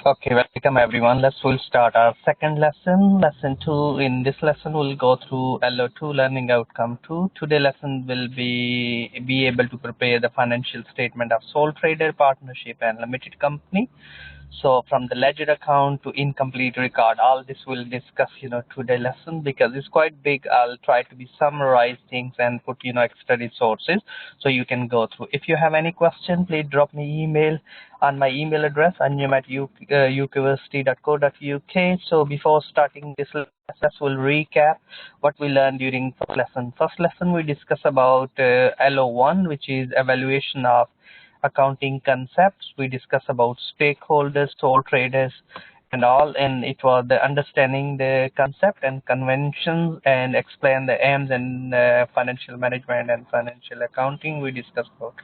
Okay, welcome everyone. We'll start our second lesson 2. In this lesson, we'll go through LO2, learning outcome 2. Today lesson will be able to prepare the financial statement of sole trader, partnership and limited company. So from the ledger account to incomplete record, all this we'll discuss, today lesson because it's quite big. I'll try to be summarize things and put, extra resources so you can go through. If you have any question, please drop me email on my email address, anyum@ukeversity.co.uk. So before starting this lesson, we'll recap what we learned during first lesson. First lesson, we discuss about LO1, which is evaluation of accounting concepts. We discuss about stakeholders, sole traders, and all, and it was the understanding the concept and conventions and explain the aims and financial management and financial accounting. We discussed about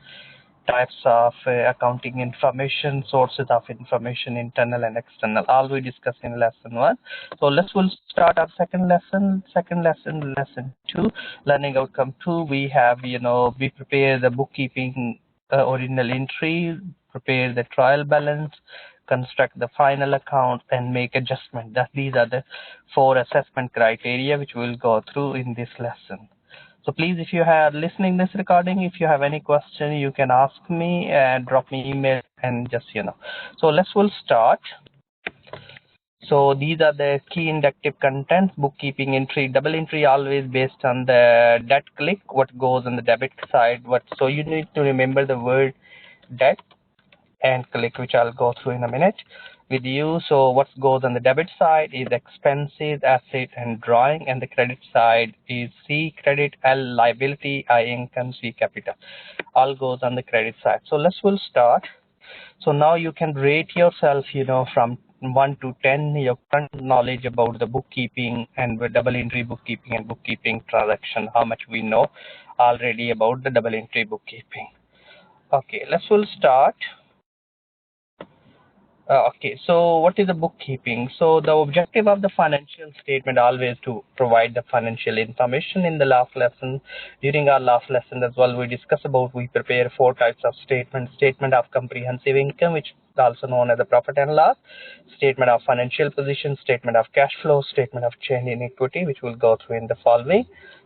types of accounting information, sources of information, internal and external. All we discussed in lesson 1. So we'll start our second lesson, lesson 2, learning outcome 2. We have, we prepare the bookkeeping original entry, prepare the trial balance, construct the final account, and make adjustment. These are the 4 assessment criteria which we'll go through in this lesson. So please, if you are listening this recording, if you have any question, you can ask me and drop me email and just, So we'll start. So these are the key inductive contents. Bookkeeping entry, double entry always based on the debt click, what goes on the debit side. So you need to remember the word debt and click, which I'll go through in a minute with you. So what goes on the debit side is expenses, asset and drawing, and the credit side is C credit, L liability, I income, C capital. All goes on the credit side. So we'll start. So now you can rate yourself, from 1 to 10, your current knowledge about the bookkeeping and the double entry bookkeeping and bookkeeping transaction, how much we know already about the double entry bookkeeping. Okay, we'll start. Okay, so what is the bookkeeping? So the objective of the financial statement always to provide the financial information. In the last lesson, during our last lesson as well, we discussed about we prepare 4 types of statements: statement of comprehensive income, which is also known as the profit and loss, statement of financial position, statement of cash flow, statement of change in equity, which we'll go through in the following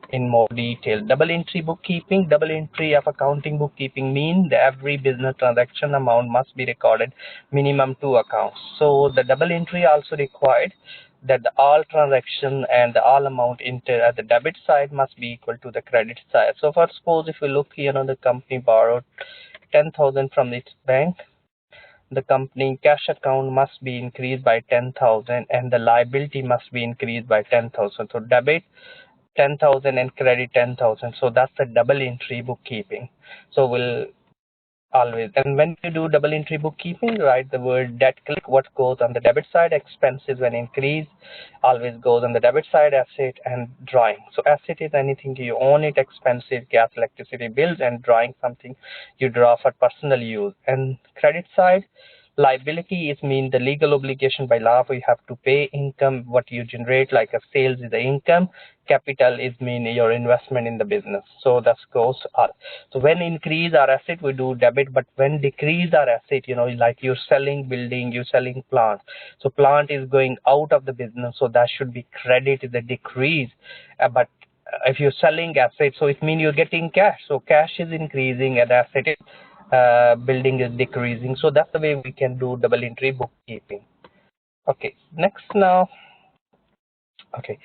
in more detail. Double entry bookkeeping. Double entry of accounting bookkeeping means that every business transaction amount must be recorded minimum 2 accounts. So the double entry also required that the all transaction and the all amount entered at the debit side must be equal to the credit side. So for suppose if we look here, the company borrowed 10,000 from its bank, the company cash account must be increased by 10,000 and the liability must be increased by 10,000. So debit 10,000 and credit 10,000. So that's the double entry bookkeeping. So we'll always, and when you do double entry bookkeeping, write the word debt click, what goes on the debit side, expenses when increase always goes on the debit side, asset and drawing. So asset is anything you own it, expenses, gas, electricity bills, and drawing something you draw for personal use. And credit side, liability is mean the legal obligation by law we have to pay. Income, what you generate like a sales is the income. Capital is mean your investment in the business. So that goes all. So when increase our asset we do debit, but when decrease our asset, like you're selling building, you're selling plant, so plant is going out of the business, so that should be credit, is a decrease. But if you're selling assets, so it means you're getting cash, so cash is increasing and asset is building is decreasing. So that's the way we can do double entry bookkeeping. Okay, next now. Okay,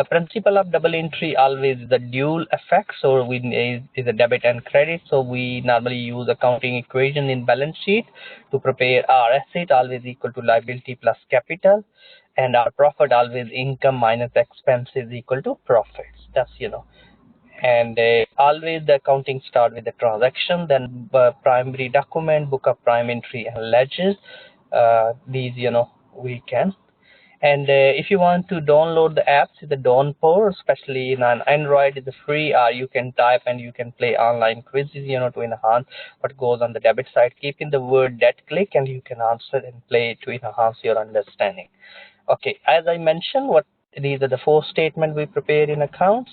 principle of double entry always the dual effect. So we is a debit and credit. So we normally use accounting equation in balance sheet to prepare our asset always equal to liability plus capital, and our profit always income minus expenses equal to profits. That's and always the accounting start with the transaction, then primary document, book of prime entry and ledgers. These we can. And if you want to download the apps, the Downpour, especially in an Android, is free. You can type and you can play online quizzes, to enhance what goes on the debit side. Keep in the word debt click, and you can answer and play to enhance your understanding. Okay, as I mentioned, these are the 4 statements we prepare in accounts,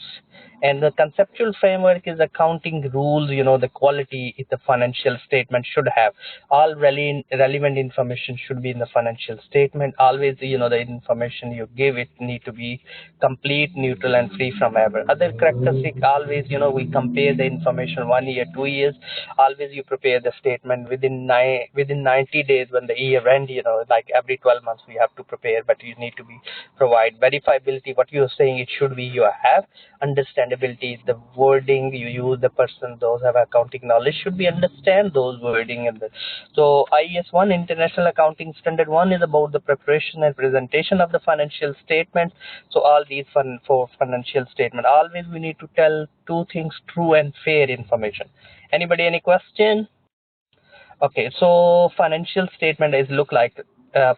And the conceptual framework is accounting rules, the quality the financial statement should have. All relevant information should be in the financial statement. Always, the information you give it need to be complete, neutral, and free from error. Other characteristic, always, we compare the information 1 year, 2 years. Always you prepare the statement within 90 days when the year end, like every 12 months we have to prepare, but you need to be provide verifiability. What you're saying, it should be you have understandability is the wording you use. The person those have accounting knowledge should be understand those wording. And so IAS 1, International Accounting Standard 1, is about the preparation and presentation of the financial statement. So all these for financial statement, always we need to tell two things: true and fair information. Anybody any question? Okay, so financial statement is look like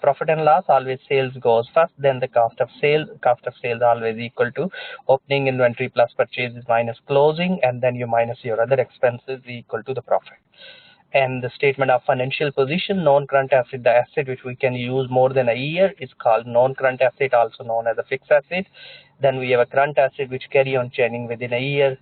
profit and loss. Always sales goes first, then the cost of sales. Cost of sales always equal to opening inventory plus purchases minus closing, and then you minus your other expenses equal to the profit. And the statement of financial position, non-current asset, the asset which we can use more than a year, is called non-current asset, also known as a fixed asset. Then we have a current asset which carry on changing within a year.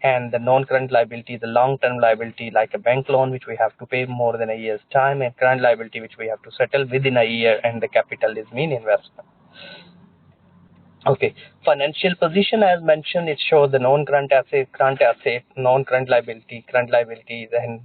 And the non-current liability is a long-term liability like a bank loan which we have to pay more than a year's time, and current liability which we have to settle within a year, and the capital is mean investment. Okay, financial position, as mentioned, it shows the non-current asset, current asset, non-current liability. Current liability is an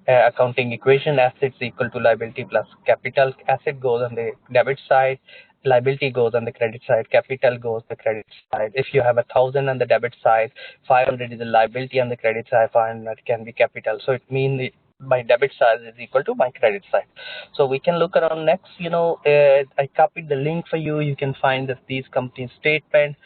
accounting equation: assets equal to liability plus capital. Asset goes on the debit side, liability goes on the credit side, capital goes the credit side. If you have 1,000 on the debit side, 500 is the liability on the credit side, 500 can be capital. So it means my debit side is equal to my credit side. So we can look around next. I copied the link for you. You can find that these company statement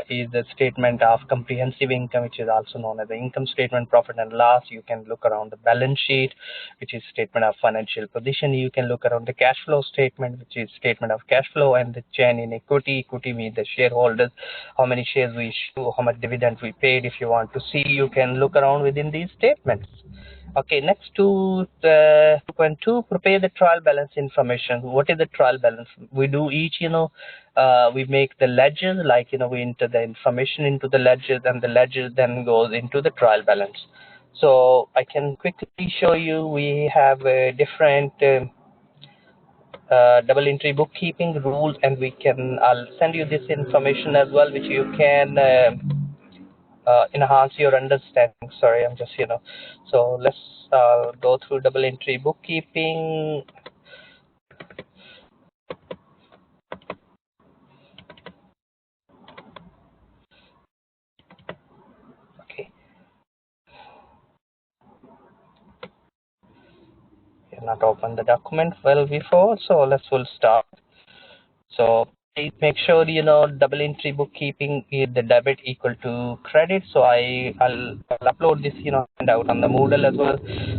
is the statement of comprehensive income, which is also known as the income statement, profit and loss. You can look around the balance sheet, which is statement of financial position. You can look around the cash flow statement, which is statement of cash flow, and the chain in equity. Equity means the shareholders, how many shares we issue, how much dividend we paid. If you want to see, you can look around within these statements. Okay, next to 2.2, prepare the trial balance information. What is the trial balance? We do each, we make the ledger, like, we enter the information into the ledger, and the ledger then goes into the trial balance. So I can quickly show you, we have a different double entry bookkeeping rules, and I'll send you this information as well, which you can enhance your understanding. Sorry, I'm just, so let's go through double entry bookkeeping. Okay, you've not opened the document well before, so we'll start. So please make sure double entry bookkeeping is the debit equal to credit. So I'll upload this handout on the Moodle as well.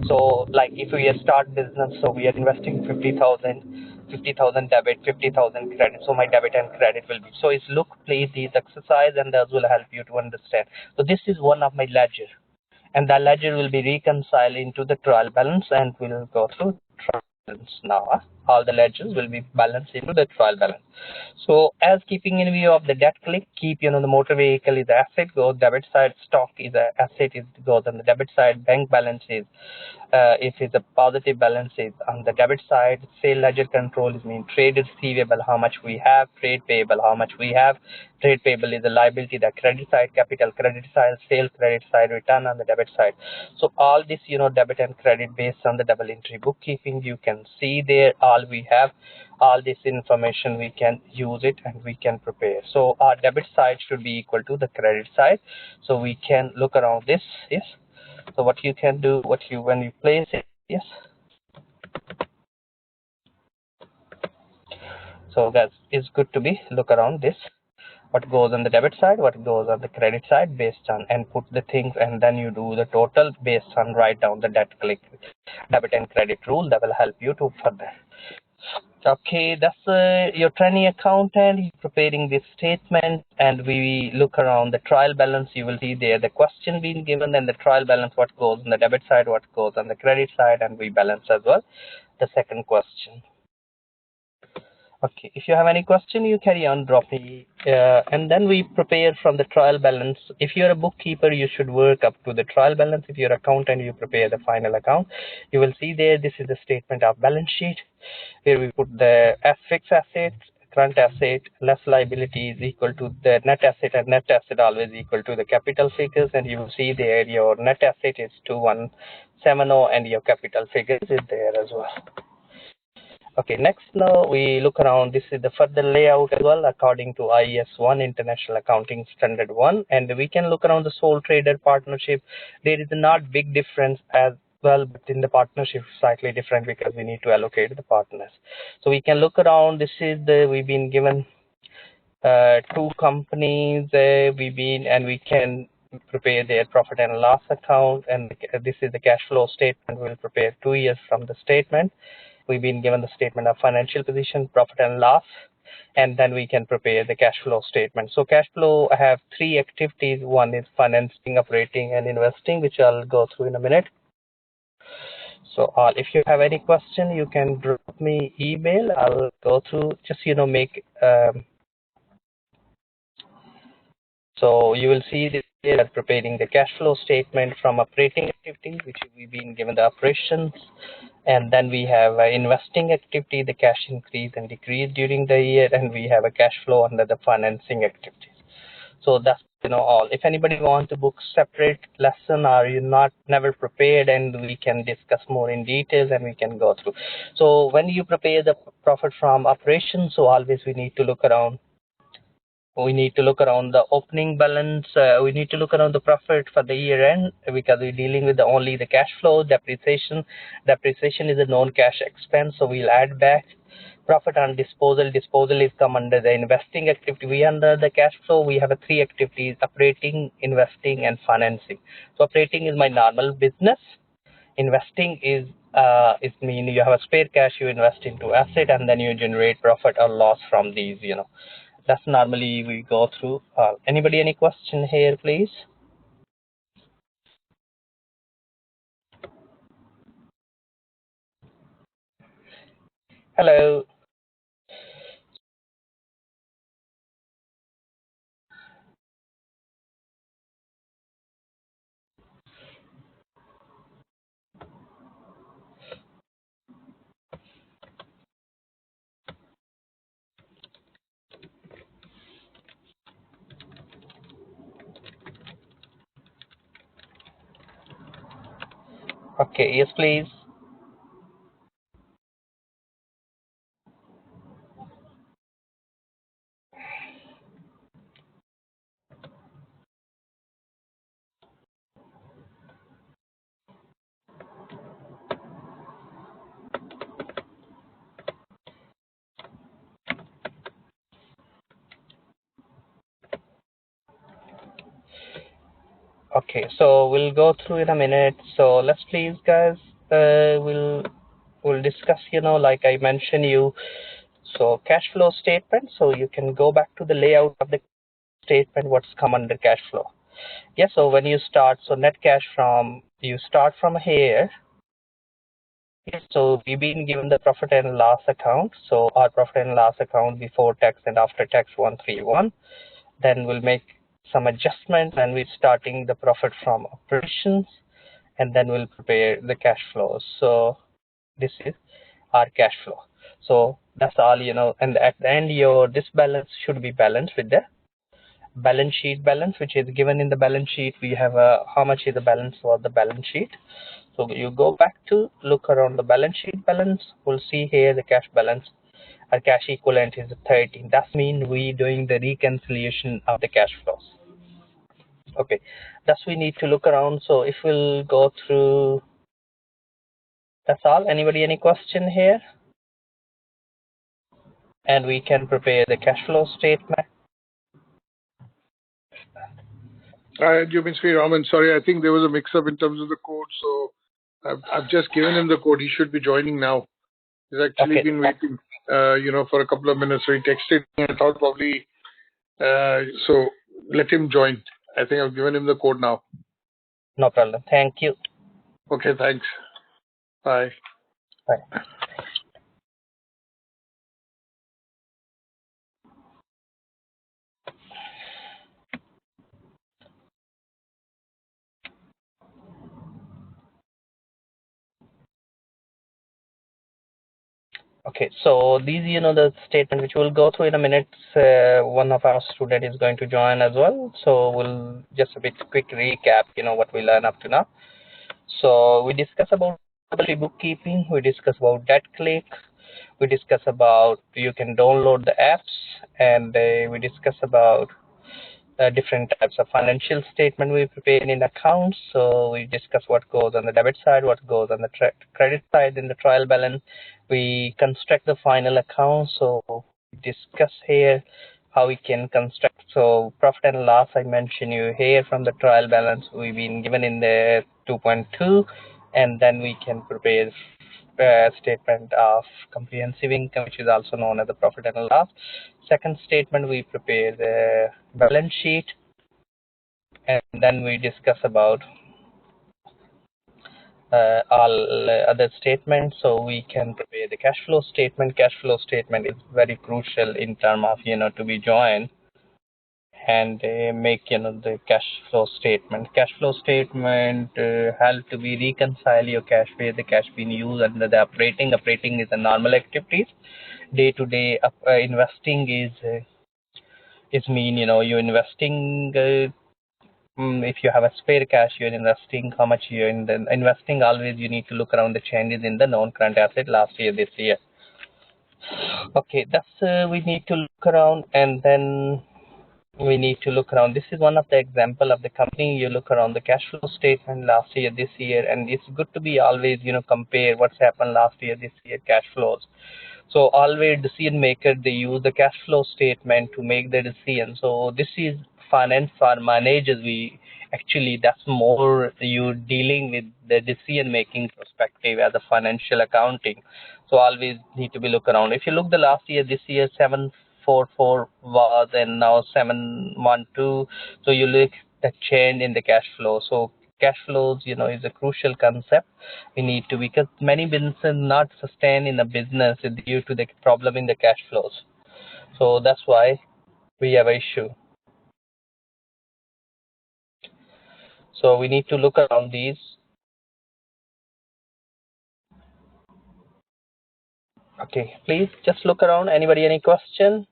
So like if we start business, so we are investing 50,000 debit, 50,000 credit. So my debit and credit will be, so it's look please these exercise, and that will help you to understand. So this is one of my ledger, and that ledger will be reconciled into the trial balance, and we'll go through trial balance now. All the ledgers will be balanced into the trial balance. So as keeping in view of the debt click, keep the motor vehicle is the asset, goes debit side, stock is the asset, is goes on the debit side, bank balance is if it's a positive balance is on the debit side. Sale ledger control is mean trade receivable, how much we have, trade payable, how much we have. Trade payable is the liability, the credit side, capital credit side, sales credit side, return on the debit side. So all this debit and credit based on the double entry bookkeeping, you can see there all we have. All this information we can use it, and we can prepare. So our debit side should be equal to the credit side, so we can look around this. Yes, so what you can do, when you place it, yes, so that is good to be look around this, what goes on the debit side, what goes on the credit side, based on, and put the things, and then you do the total based on, write down the debt click debit and credit rule. That will help you to further. Okay, that's your training accountant preparing this statement, and we look around the trial balance. You will see there the question being given, and the trial balance, what goes on the debit side, what goes on the credit side, and we balance as well the second question. Okay, if you have any question, you carry on, drop me. And then we prepare from the trial balance. If you're a bookkeeper, you should work up to the trial balance. If you're an accountant, you prepare the final account. You will see there, this is the statement of balance sheet, where we put the fixed assets, current asset, less liability is equal to the net asset, and net asset always equal to the capital figures. And you will see there your net asset is 2170 and your capital figures is there as well. Okay, next now we look around. This is the further layout as well according to IES 1, International Accounting Standard 1. And we can look around the sole trader partnership. There is not big difference as well, but in the partnership slightly different because we need to allocate the partners. So we can look around. This is the, we've been given two companies, we can prepare their profit and loss account, and this is the cash flow statement. We'll prepare 2 years from the statement. We've been given the statement of financial position, profit and loss, and then we can prepare the cash flow statement. So cash flow, I have three activities. One is financing, operating, and investing, which I'll go through in a minute. So if you have any question, you can drop me email. I'll go through, just make so you will see this here preparing the cash flow statement from operating activity, which we've been given the operations. And then we have investing activity, the cash increase and decrease during the year. And we have a cash flow under the financing activities. So that's all. If anybody wants to book separate lesson or you're never prepared, and we can discuss more in details and we can go through. So when you prepare the profit from operations, so always we need to look around. We need to look around the opening balance. We need to look around the profit for the year end because we're dealing with only the cash flow. Depreciation is a non-cash expense, so we'll add back. Profit on disposal is come under the investing activity. We under the cash flow, we have three activities: operating, investing, and financing. So operating is my normal business. Investing is mean you have a spare cash, you invest into asset, and then you generate profit or loss from these. That's normally we go through. Anybody any question here, please? Hello. Okay, yes, please. Okay, so we'll go through in a minute. So let's please, guys, we'll discuss, like I mentioned you. So cash flow statement. So you can go back to the layout of the statement, what's come under cash flow. Yeah, so when you start, so net cash you start from here. Yes, so we've been given the profit and loss account. So our profit and loss account before tax and after tax 131. Then we'll make some adjustments and we're starting the profit from operations, and then we'll prepare the cash flows. So this is our cash flow. So that's all, and at the end this balance should be balanced with the balance sheet balance, which is given in the balance sheet. We have how much is the balance for the balance sheet. So you go back to look around the balance sheet balance. We'll see here the cash balance. Our cash equivalent is 13. That means we doing the reconciliation of the cash flows. Okay, that's we need to look around. So if we'll go through, that's all. Anybody any question here? And we can prepare the cash flow statement. You've been speaking, Raman. Sorry, I think there was a mix-up in terms of the code. So I've just given him the code. He should be joining now. He's actually been waiting, for a couple of minutes. So he texted me. I thought probably, so let him join. I think I've given him the code now. No problem. Thank you. Okay, thanks. Bye. Bye. Okay, so these, the statement which we'll go through in a minute. One of our student is going to join as well, so we'll just a bit quick recap, what we learned up to now. So we discuss about bookkeeping, we discuss about debt click, we discuss about you can download the apps, and we discuss about different types of financial statement we prepare in accounts. So we discuss what goes on the debit side, what goes on the credit side in the trial balance. We construct the final account. So we discuss here how we can construct. So profit and loss, I mentioned you here from the trial balance we've been given in the 2.2, and then we can prepare statement of comprehensive income, which is also known as the profit and loss. Second statement, we prepare the balance sheet, and then we discuss about all other statements. So we can prepare the cash flow statement. Cash flow statement is very crucial in terms of to be joined and make the cash flow statement. Cash flow statement help to be reconcile your cash, where the cash being used under the operating. Operating is the normal activities. Day to day investing is mean you're investing. If you have a spare cash, you're investing. How much you're in the investing? Always you need to look around the changes in the non-current asset last year, this year. Okay, that's we need to look around, and then we need to look around. This is one of the example of the company. You look around the cash flow statement last year, this year, and it's good to be always compare what's happened last year, this year cash flows. So always decision maker, they use the cash flow statement to make the decision. So this is finance for managers. We actually, that's more you dealing with the decision making perspective as a financial accounting. So always need to be look around. If you look the last year, this year 744 was, and now 712. So you look the change in the cash flow. So cash flows is a crucial concept. We need to, because many businesses not sustain in the business due to the problem in the cash flows. So that's why we have an issue. So we need to look around these. Okay, please just look around. Anybody any question?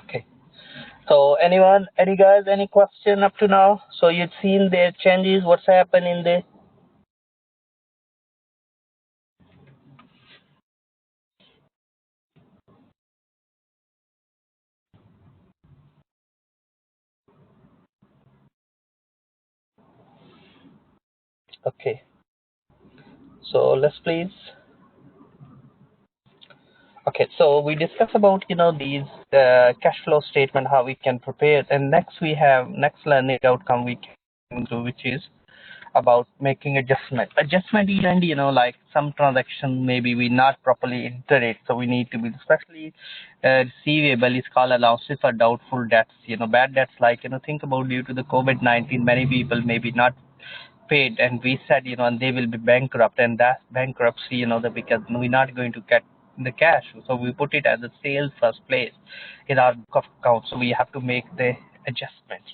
Okay. So anyone, any guys, any question up to now? So you've seen the changes, what's happened in the. Okay. So let's please. Okay, so we discuss about these cash flow statement, how we can prepare, and next we have next learning outcome we can do, which is about making adjustment. Adjustment is, and like some transaction maybe we not properly enter it, so we need to be, especially receivable is called allowances for doubtful debts. Bad debts, like think about due to the COVID-19, many people maybe not paid, and we said and they will be bankrupt, and that's bankruptcy, because we're not going to get the cash, so we put it as a sales first place in our book of accounts, so we have to make the adjustments.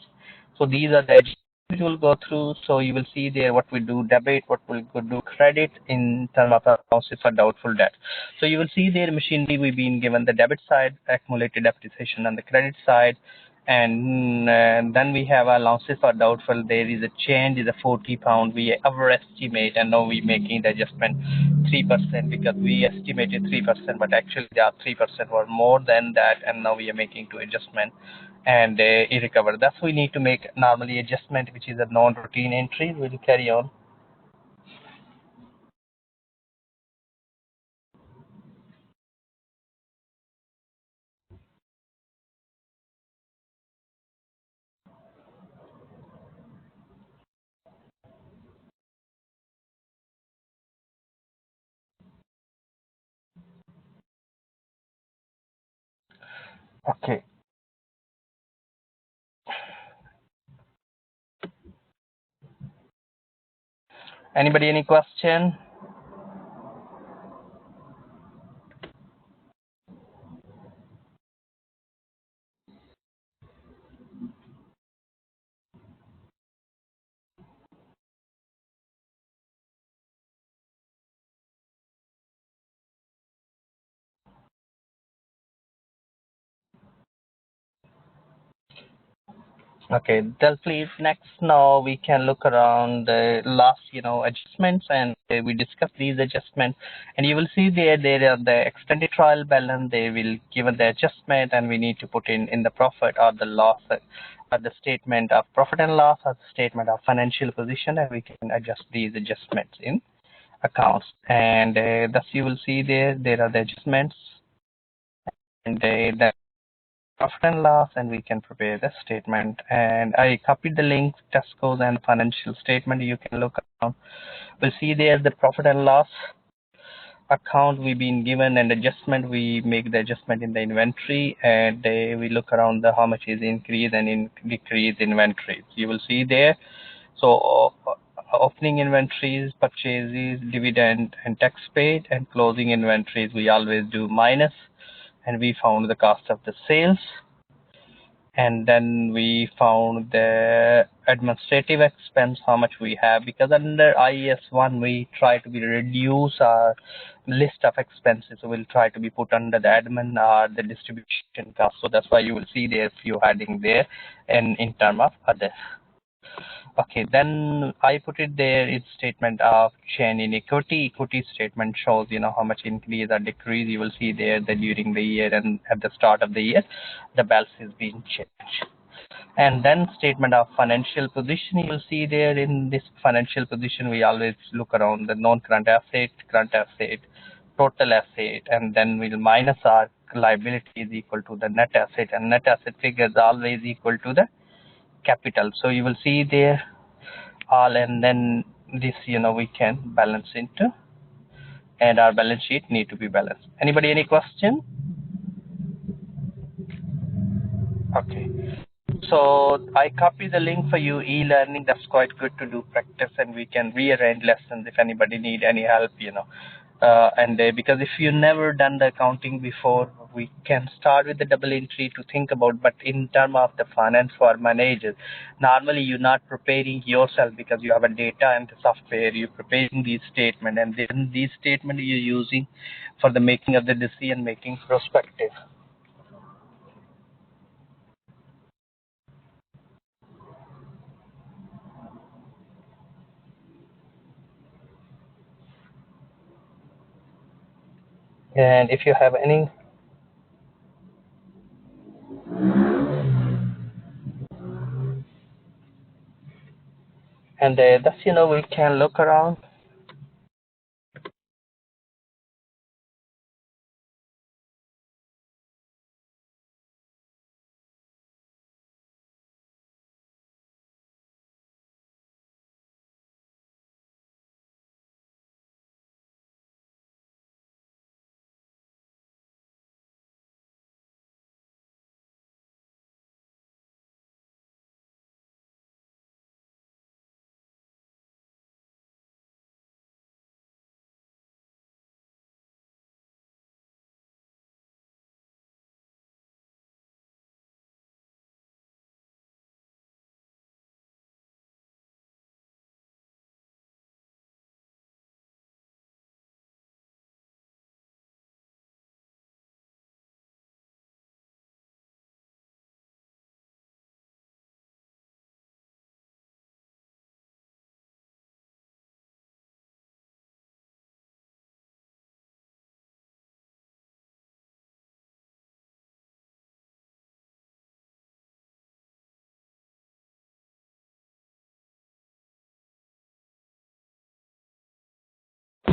So these are the adjustments we will go through. So you will see there what we do debit, what we could do credit in terms of allowances for doubtful debt. So you will see there machinery we've been given the debit side, accumulated depreciation on the credit side, And then we have allowances for doubtful. There is a change, is a £40. We overestimate, and now we're making the adjustment 3% because we estimated 3%, but actually they are 3% or more than that, and now we are making two adjustment and irrecover. Thus we need to make normally adjustment, which is a non-routine entry. We'll carry on. Okay. Anybody any question? Okay, Delphi, next now we can look around the last, adjustments, and we discuss these adjustments, and you will see there are the extended trial balance. They will give the adjustment, and we need to put in the profit or the loss, or the statement of profit and loss, or the statement of financial position, and we can adjust these adjustments in accounts. And thus you will see there are the adjustments, and the profit and loss, and we can prepare the statement. And I copied the link, Tesco's and financial statement. You can look around. We'll see there's the profit and loss account we've been given, and adjustment. We make the adjustment in the inventory, and we look around the how much is increase and decrease inventories. You will see there. So opening inventories, purchases, dividend, and tax paid, and closing inventories we always do minus, and we found the cost of the sales. And then we found the administrative expense, how much we have, because under IES1 we try to reduce our list of expenses. So we'll try to be put under the admin or the distribution cost. So that's why you will see there a few heading there, and in terms of other. Okay, then I put it there. It's statement of change in equity. Equity statement shows, how much increase or decrease. You will see there that during the year and at the start of the year, the balance is being changed. And then statement of financial position. You will see there in this financial position, we always look around the non-current asset, current asset, total asset, and then we'll minus our liability is equal to the net asset, and net asset figure is always equal to the capital. So you will see there all, and then this we can balance into, and our balance sheet need to be balanced. Anybody any question? Okay, so I copy the link for you, e-learning. That's quite good to do practice, and we can rearrange lessons if anybody need any help, and because if you never done the accounting before, we can start with the double entry to think about. But in terms of the finance for managers, normally you're not preparing yourself because you have a data and the software. You're preparing these statements, and then these statements you're using for the making of the decision making perspective. And if you have any, and thus we can look around.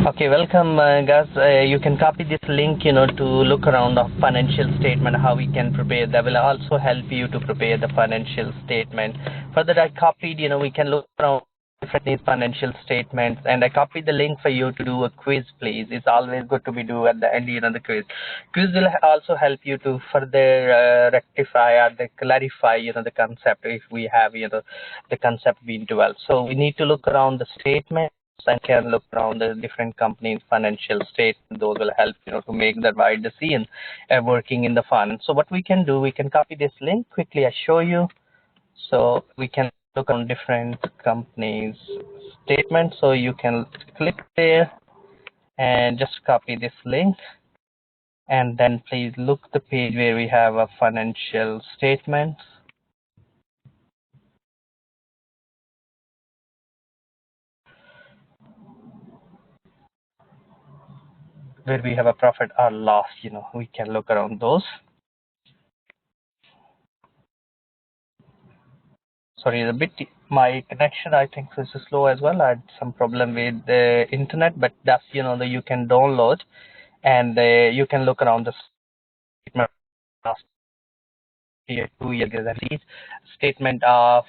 Okay, welcome guys. You can copy this link, to look around the financial statement, how we can prepare. That will also help you to prepare the financial statement. Further, I copied, we can look around different financial statements, and I copied the link for you to do a quiz, please. It's always good to be do at the end, the quiz. Quiz will also help you to further rectify or clarify, the concept if we have, the concept being developed. So we need to look around the statement and can look around the different companies' financial statements. Those will help to make the right decision working in the fund. So what we can do, we can copy this link quickly. I show you. So we can look on different companies' statements. So you can click there and just copy this link, and then please look the page where we have a financial statement. Where we have a profit or loss, we can look around those. Sorry, a bit my connection I think is slow as well. I had some problem with the internet, but that's that you can download, and you can look around the statement last year, 2 years, statement of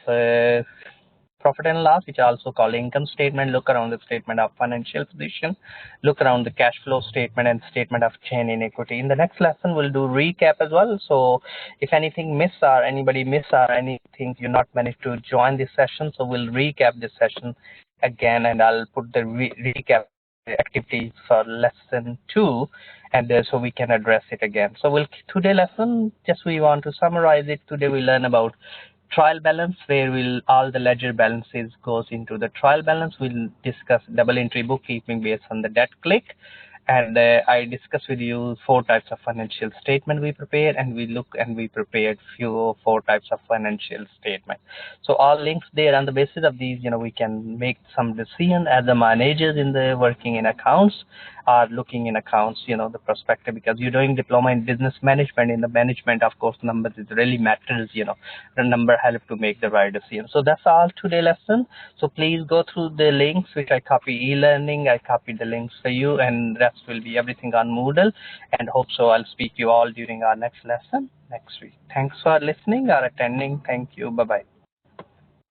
profit and loss, which are also called income statement. Look around the statement of financial position, look around the cash flow statement and statement of change in equity. In the next lesson, we'll do recap as well. So if anything miss or anybody miss or anything you not managed to join this session, so we'll recap this session again, and I'll put the recap activities for lesson 2, and so we can address it again. So today lesson, just we want to summarize it. Today we learn about trial balance, where will all the ledger balances goes into the trial balance. We'll discuss double entry bookkeeping based on the debt click, and I discussed with you 4 types of financial statement we prepared, and we prepared 4 types of financial statement. So all links there. On the basis of these, we can make some decision as the managers in the working in accounts are looking in accounts, the perspective, because you're doing diploma in business management. In the management, of course, numbers is really matters, the number help to make the right decision. So that's all today lesson. So please go through the links which I copy e-learning. I copied the links for you, and rest will be everything on Moodle, and hope so I'll speak to you all during our next lesson next week. Thanks for listening or attending. Thank you. Bye-bye.